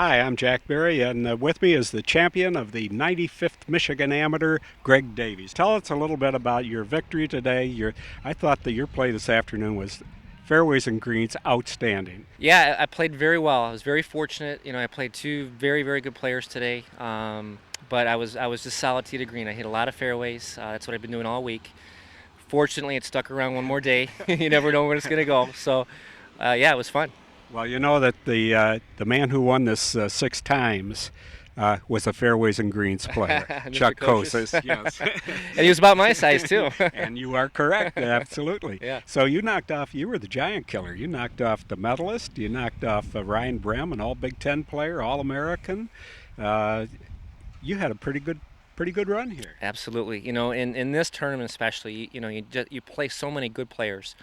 Hi, I'm Jack Berry, and with me is the champion of the 95th Michigan Amateur, Greg Davies. Tell us a little bit about your victory today. I thought that your play this afternoon was fairways and greens outstanding. Yeah, I played very well. I was very fortunate. I played two very, very good players today. But I was just solid tee to green. I hit a lot of fairways. That's what I've been doing all week. Fortunately, it stuck around one more day. You never know when it's gonna go. So, yeah, it was fun. Well, you know that the man who won this 6 times was a fairways and greens player, Mr. Chuck Koshes. Kosas. Yes, And he was about my size too. and you are correct, absolutely. Yeah. So you knocked off. You were the giant killer. You knocked off the medalist. You knocked off Ryan Brem, an All Big Ten player, All American. You had a pretty good run here. Absolutely. In this tournament especially, you play so many good players.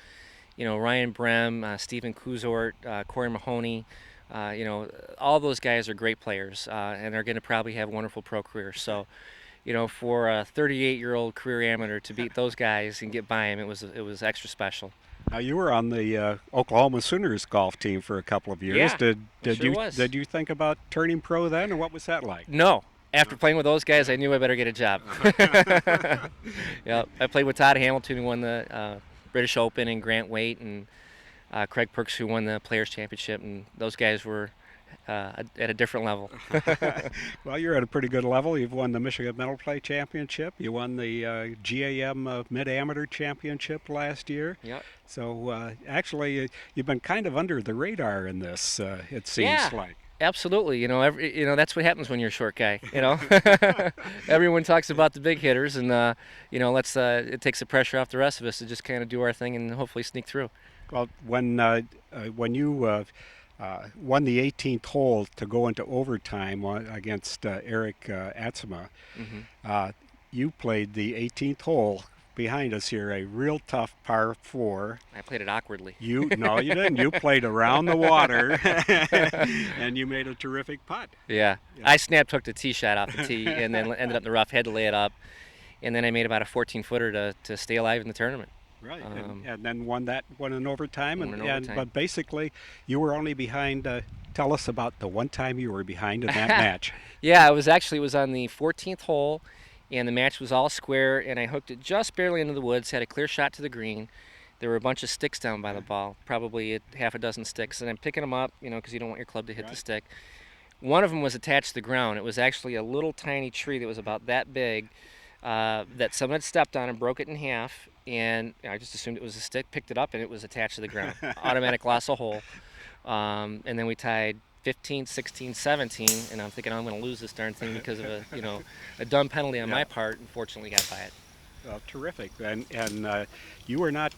Ryan Brem, Stephen Kuzort, Corey Mahoney. All those guys are great players, and are going to probably have wonderful pro careers. So, for a 38-year-old career amateur to beat those guys and get by him, it was extra special. Now you were on the Oklahoma Sooners golf team for a couple of years. Yeah, Did sure you was. did you think about turning pro then, or what was that like? No. After playing with those guys, I knew I better get a job. Yeah, I played with Todd Hamilton, who won the British Open, and Grant Waite, and Craig Perks, who won the Players Championship, and those guys were at a different level. Well, you're at a pretty good level. You've won the Michigan Mental Play Championship. You won the GAM Mid Amateur Championship last year. Yep. So actually, you've been kind of under the radar in this. It seems Yeah. like. Absolutely, that's what happens when you're a short guy. Everyone talks about the big hitters, and it takes the pressure off the rest of us to just kind of do our thing and hopefully sneak through. Well, when you won the 18th hole to go into overtime against Eric Atzema, you played the 18th hole behind us here, a real tough par 4. I played it awkwardly. No, you didn't. You played around the water, and you made a terrific putt. Yeah. I snap took the tee shot off the tee, and then ended up in the rough. Had to lay it up, and then I made about a 14-footer to stay alive in the tournament. Right, and then won in overtime. Won in overtime. But basically, you were only behind. Tell us about the one time you were behind in that match. Yeah, it was on the 14th hole, and the match was all square, and I hooked it just barely into the woods, had a clear shot to the green. There were a bunch of sticks down by the ball, probably half a dozen sticks, and I'm picking them up, because you don't want your club to hit the stick. One of them was attached to the ground. It was actually a little tiny tree that was about that big that someone had stepped on and broke it in half, and I just assumed it was a stick, picked it up, and it was attached to the ground. Automatic loss of hole. And then we tied 15, 16, 17, and I'm thinking I'm going to lose this darn thing because of a dumb penalty on my part. Unfortunately, got by it. Terrific. And you were not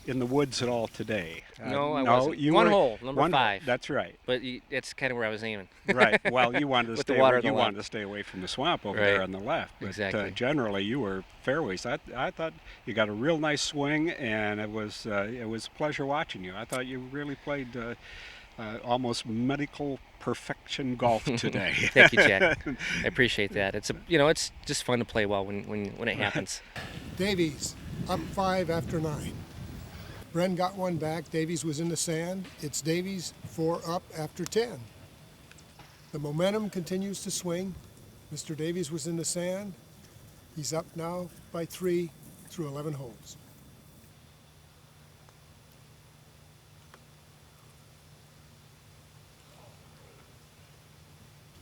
in the woods at all today. No, I wasn't. One hole, number 5. That's right. But it's kind of where I was aiming. Right. Well, you wanted to With the water you on the wanted left. to stay away from the swamp over Right. there on the left. But Exactly. generally, you were fairways. I thought you got a real nice swing, and it was a pleasure watching you. I thought you really played almost medical perfection golf today. Thank you, Jack. I appreciate that. It's just fun to play well when it happens. Davies up 5 after 9. Bren got one back. Davies was in the sand. It's Davies 4 up after 10. The momentum continues to swing. Mr. Davies was in the sand. He's up now by 3 through 11 holes.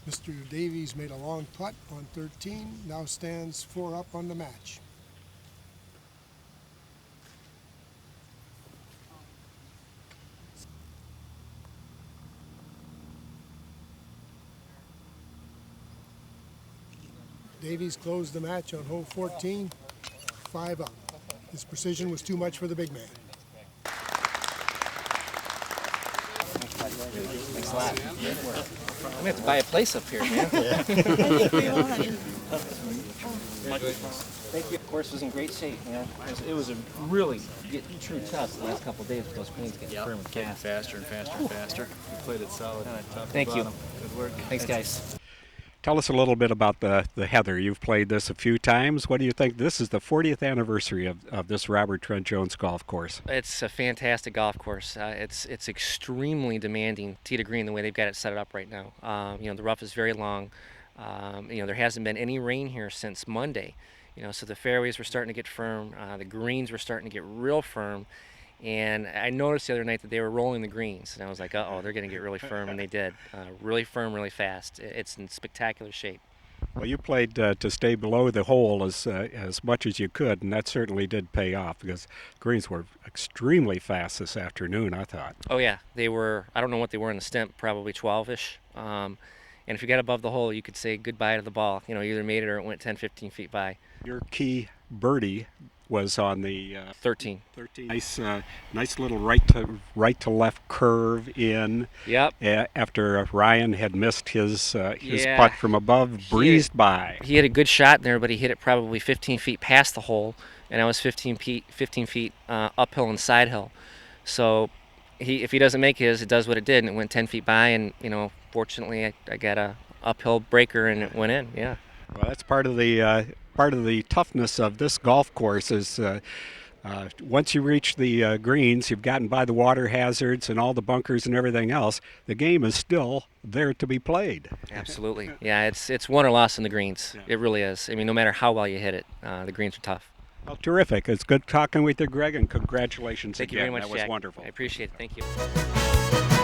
Mr. Davies made a long putt on 13, now stands 4 up on the match. Davies closed the match on hole 14, 5 up. His precision was too much for the big man. Thanks a lot. I'm going to have to buy a place up here, man. Thank you. The course was in great shape, man. It was a really true test the last couple of days with those greens getting firm and Getting fast. faster and faster and faster. You played it solid. Top to Thank you. bottom. Good work. Thanks, guys. Tell us a little bit about the Heather. You've played this a few times. What do you think? This is the 40th anniversary of this Robert Trent Jones golf course. It's a fantastic golf course. It's extremely demanding tee to green the way they've got it set up right now. The rough is very long. There hasn't been any rain here since Monday. So the fairways were starting to get firm. The greens were starting to get real firm. And I noticed the other night that they were rolling the greens, and I was like, uh-oh, they're going to get really firm, and they did. Really firm, really fast. It's in spectacular shape. Well, you played to stay below the hole as much as you could, and that certainly did pay off because greens were extremely fast this afternoon, I thought. Oh, yeah. They were, I don't know what they were in the stimp, probably 12-ish. And if you got above the hole, you could say goodbye to the ball. You either made it or it went 10, 15 feet by. Your key birdie was on the 13. Nice little right to left curve in. Yep. After Ryan had missed his Yeah. putt from above, breezed by. He had a good shot there, but he hit it probably 15 feet past the hole, and I was 15 feet uphill and side hill. So if he doesn't make his, it does what it did, and it went 10 feet by, and fortunately I got a uphill breaker and it went in. Yeah. Well, that's part of the toughness of this golf course is once you reach the greens, you've gotten by the water hazards and all the bunkers and everything else. The game is still there to be played. Absolutely. Yeah, it's won or lost in the greens. Yeah. It really is. I mean, no matter how well you hit it, the greens are tough. Well, terrific. It's good talking with you, Greg, and congratulations Thank again. you very much, That was Jack. wonderful. I appreciate it. Thank you.